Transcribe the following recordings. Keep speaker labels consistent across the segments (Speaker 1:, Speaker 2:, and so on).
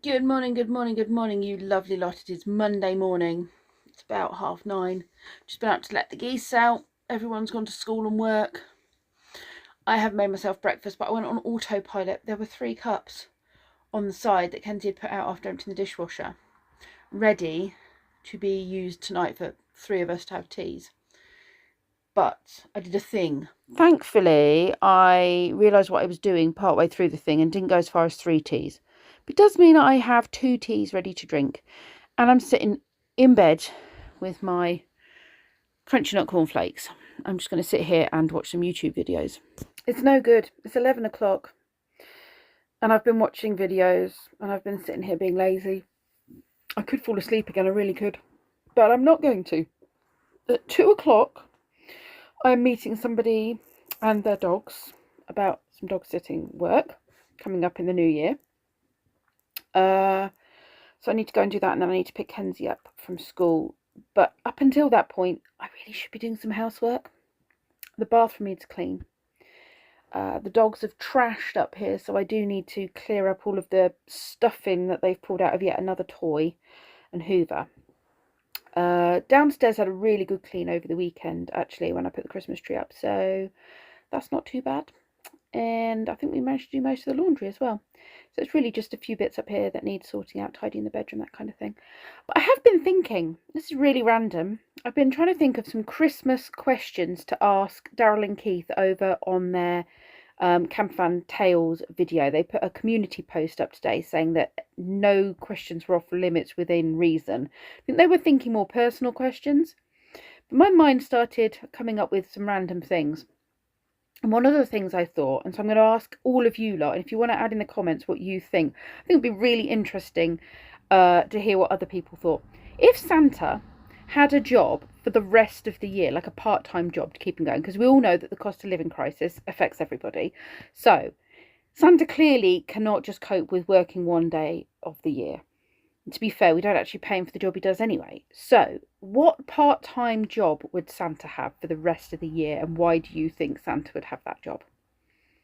Speaker 1: Good morning, good morning, good morning, you lovely lot. It is Monday morning. It's about 9:30. Just been out to let the geese out. Everyone's gone to school and work. I have made myself breakfast, but I went on autopilot. There were 3 cups on the side that Kenzie had put out after emptying the dishwasher, ready to be used tonight for 3 of us to have teas. But I did a thing. Thankfully, I realised what I was doing partway through the thing and didn't go as far as 3 teas. But it does mean I have 2 teas ready to drink. And I'm sitting in bed with my crunchy nut cornflakes. I'm just going to sit here and watch some YouTube videos. It's no good. It's 11 o'clock. And I've been watching videos and I've been sitting here being lazy. I could fall asleep again, I really could. But I'm not going to. At 2 o'clock, I'm meeting somebody and their dogs about some dog sitting work coming up in the new year. So I need to go and do that, and then I need to pick Kenzie up from school. But up until that point, I really should be doing some housework. The bathroom needs clean. The dogs have trashed up here, so I do need to clear up all of the stuffing that they've pulled out of yet another toy and hoover. Downstairs had a really good clean over the weekend, actually, when I put the Christmas tree up, so that's not too bad. And I think we managed to do most of the laundry as well. So it's really just a few bits up here that need sorting out, tidying the bedroom, that kind of thing. But I have been thinking, this is really random, I've been trying to think of some Christmas questions to ask Daryl and Keith over on their Campervan Tales video. They put a community post up today saying that no questions were off limits within reason. I think they were thinking more personal questions. But my mind started coming up with some random things. And one of the things I thought, and so I'm going to ask all of you lot, and if you want to add in the comments what you think, I think it'd be really interesting to hear what other people thought. If Santa had a job for the rest of the year, like a part-time job to keep him going, because we all know that the cost of living crisis affects everybody. So Santa clearly cannot just cope with working one day of the year. And to be fair, we don't actually pay him for the job he does anyway. So what part-time job would Santa have for the rest of the year, and why do you think Santa would have that job?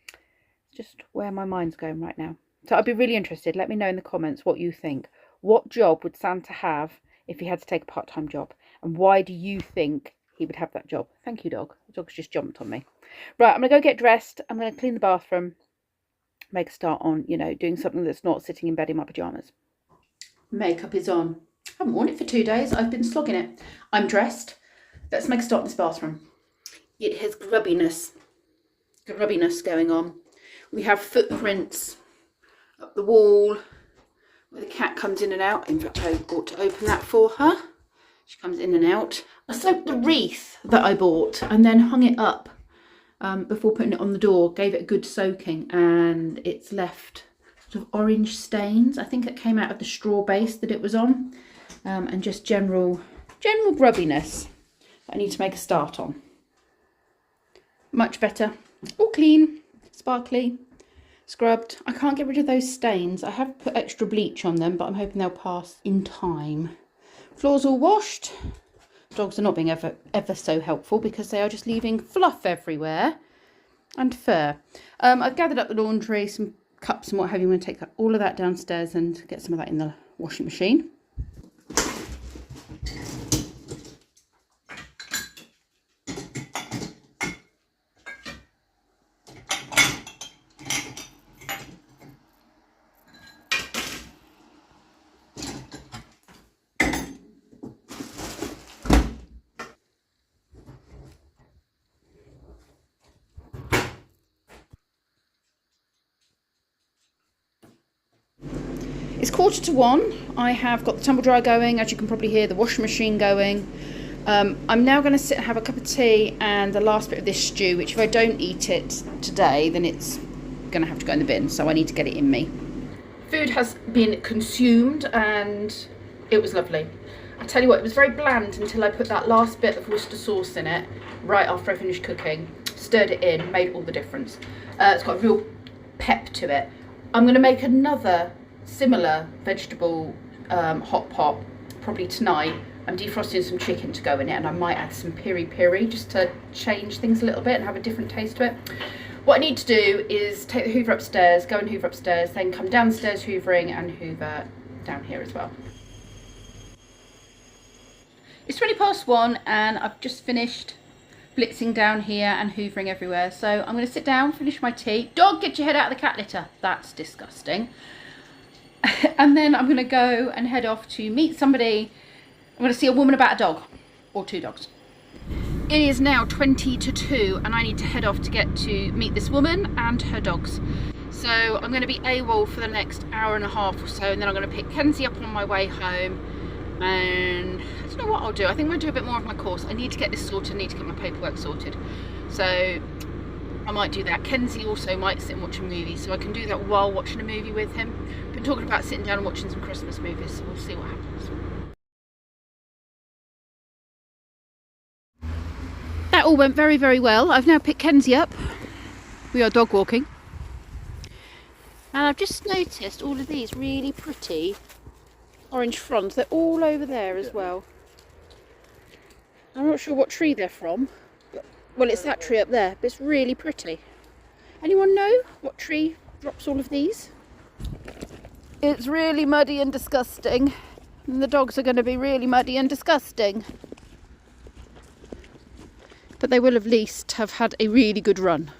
Speaker 1: It's just where my mind's going right now. So I'd be really interested. Let me know in the comments what you think. What job would Santa have if he had to take a part-time job? And why do you think he would have that job? Thank you, dog. The dog's just jumped on me. Right, I'm going to go get dressed. I'm going to clean the bathroom. Make a start on, doing something that's not sitting in bed in my pyjamas. Makeup is on. I haven't worn it for 2 days. I've been slogging it. I'm dressed. Let's make a start in this bathroom. It has grubbiness going on. We have footprints up the wall where the cat comes in and out. In fact, I ought to open that for her. She comes in and out. I soaked the wreath that I bought and then hung it up before putting it on the door. Gave it a good soaking, and it's left sort of orange stains. I think it came out of the straw base that it was on, and just general grubbiness that I need to make a start on. Much better. All clean, sparkly, scrubbed. I can't get rid of those stains. I have put extra bleach on them, but I'm hoping they'll pass in time. Floors all washed. Dogs are not being ever so helpful because they are just leaving fluff everywhere and fur. I've gathered up the laundry, some cups and what have you. I'm going to take all of that downstairs and get some of that in the washing machine. It's 1:45. I have got the tumble dryer going, as you can probably hear, the washing machine going. I'm now going to sit and have a cup of tea and the last bit of this stew, which if I don't eat it today, then it's going to have to go in the bin, so I need to get it in me. Food has been consumed and it was lovely. I tell you what, it was very bland until I put that last bit of Worcester sauce in it right after I finished cooking. Stirred it in, made all the difference. It's got a real pep to it. I'm going to make another similar vegetable hot pot probably tonight. I'm defrosting some chicken to go in it, and I might add some piri piri just to change things a little bit and have a different taste to it. What I need to do is take the hoover upstairs, go and hoover upstairs, then come downstairs hoovering and hoover down here as well. It's 1:20 and I've just finished blitzing down here and hoovering everywhere. So I'm going to sit down, finish my tea. Dog, get your head out of the cat litter. That's disgusting. And then I'm going to go and head off to meet somebody. I'm going to see a woman about a dog or 2 dogs. It is now 1:20 and I need to head off to get to meet this woman and her dogs. So I'm going to be AWOL for the next hour and a half or so, and then I'm going to pick Kenzie up on my way home. And I don't know what I'll do. I think I'm going to do a bit more of my course. I need to get this sorted, I need to get my paperwork sorted. So I might do that. Kenzie also might sit and watch a movie, so I can do that while watching a movie with him. Been talking about sitting down and watching some Christmas movies, so we'll see what happens. That all went very, very well. I've now picked Kenzie up. We are dog walking. And I've just noticed all of these really pretty orange fronds. They're all over there as well. I'm not sure what tree they're from. Well, it's that tree up there, but it's really pretty. Anyone know what tree drops all of these? It's really muddy and disgusting. And the dogs are going to be really muddy and disgusting. But they will at least have had a really good run.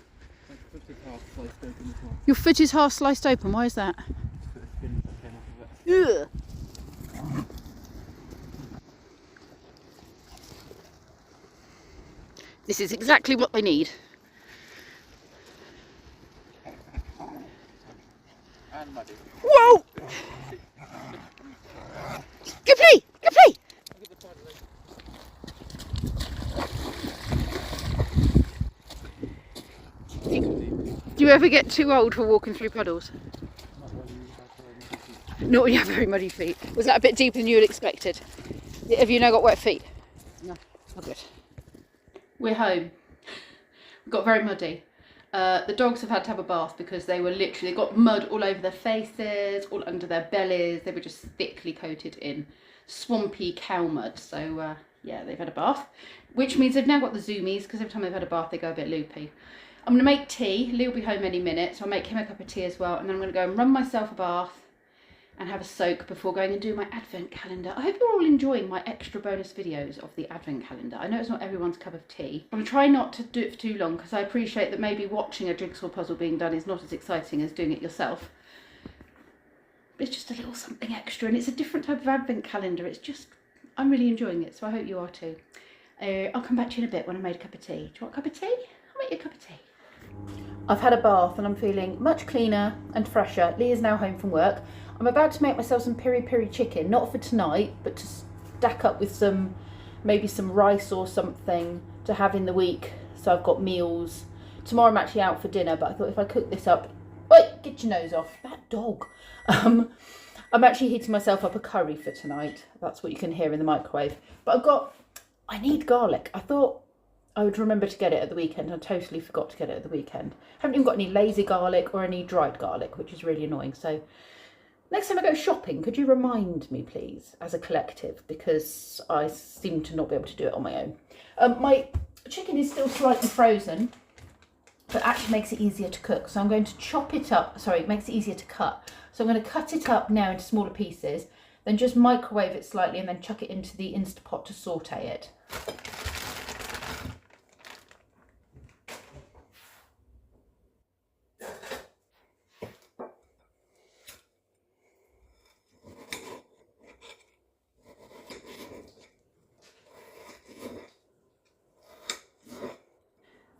Speaker 1: Your foot is half sliced open. Why is that? Ugh. This is exactly what they need. Whoa! Go play! Go play! Do you ever get too old for walking through puddles? Not when you have very muddy feet. Was that a bit deeper than you had expected? Have you now got wet feet? No. Oh, good. We're home. We got very muddy. The dogs have had to have a bath because they were literally, they got mud all over their faces, all under their bellies. They were just thickly coated in swampy cow mud. So yeah, they've had a bath, which means they've now got the zoomies because every time they've had a bath they go a bit loopy. I'm going to make tea. Lee will be home any minute, so I'll make him a cup of tea as well, and then I'm going to go and run myself a bath and have a soak before going and do my advent calendar. I hope you're all enjoying my extra bonus videos of the advent calendar. I know it's not everyone's cup of tea. I'm trying not to do it for too long because I appreciate that maybe watching a jigsaw puzzle being done is not as exciting as doing it yourself. But it's just a little something extra, and it's a different type of advent calendar. It's just, I'm really enjoying it, so I hope you are too. I'll come back to you in a bit when I made a cup of tea. Do you want a cup of tea? I'll make you a cup of tea. I've had a bath and I'm feeling much cleaner and fresher. Lee is now home from work. I'm about to make myself some piri piri chicken, not for tonight, but to stack up with some, maybe some rice or something to have in the week. So I've got meals. Tomorrow I'm actually out for dinner, but I thought if I cook this up, wait, get your nose off, that dog. I'm actually heating myself up a curry for tonight. That's what you can hear in the microwave. But I need garlic. I thought I would remember to get it at the weekend. I totally forgot to get it at the weekend. Haven't even got any lazy garlic or any dried garlic, which is really annoying. So next time I go shopping, could you remind me, please, as a collective, because I seem to not be able to do it on my own. My chicken is still slightly frozen, but actually makes it easier to cook. So I'm going to chop it up. Sorry, it makes it easier to cut. So I'm going to cut it up now into smaller pieces, then just microwave it slightly and then chuck it into the Instapot to saute it.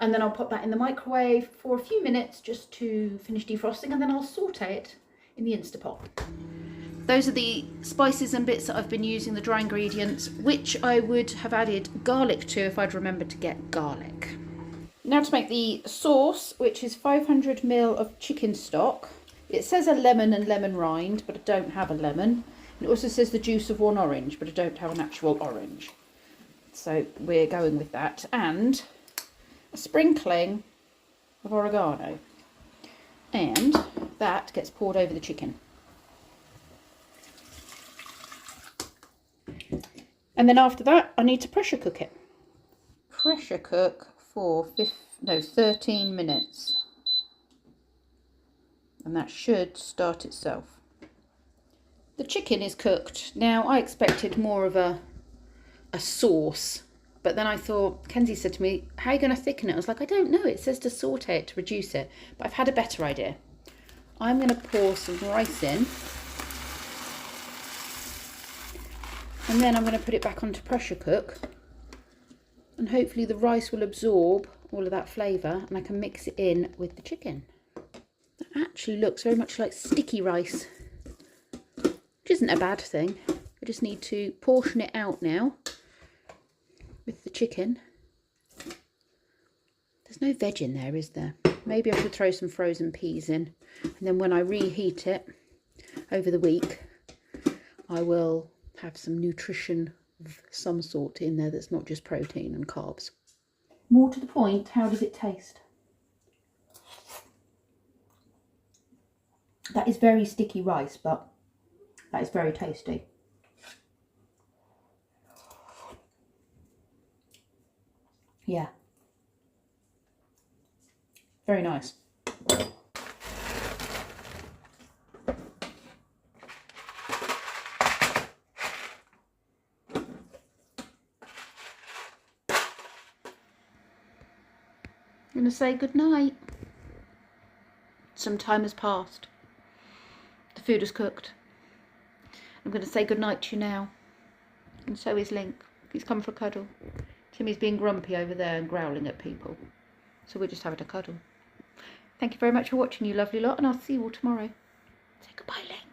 Speaker 1: And then I'll pop that in the microwave for a few minutes just to finish defrosting, and then I'll saute it in the Instapot. Those are the spices and bits that I've been using, the dry ingredients, which I would have added garlic to if I'd remembered to get garlic. Now to make the sauce, which is 500 ml of chicken stock. It says a lemon and lemon rind, but I don't have a lemon. It also says the juice of 1 orange, but I don't have an actual orange. So we're going with that. And a sprinkling of oregano, and that gets poured over the chicken. And then after that I need to pressure cook it. Pressure cook for 13 minutes. and that should start itself. The chicken is cooked. Now, I expected more of a sauce, but then I thought, Kenzie said to me, how are you going to thicken it? I was like, I don't know. It says to saute it to reduce it, but I've had a better idea. I'm going to pour some rice in, and then I'm going to put it back onto pressure cook, and hopefully the rice will absorb all of that flavour and I can mix it in with the chicken. That actually looks very much like sticky rice, which isn't a bad thing. I just need to portion it out now with the chicken. There's no veg in there, is there? Maybe I should throw some frozen peas in, and then when I reheat it over the week, I will have some nutrition of some sort in there that's not just protein and carbs. More to the point, how does it taste? That is very sticky rice, but that is very tasty. Yeah. Very nice. I'm going to say good night. Some time has passed. The food is cooked. I'm going to say good night to you now. And so is Link. He's come for a cuddle. Timmy's being grumpy over there and growling at people. So we're just having a cuddle. Thank you very much for watching, you lovely lot, and I'll see you all tomorrow. Say goodbye, Link.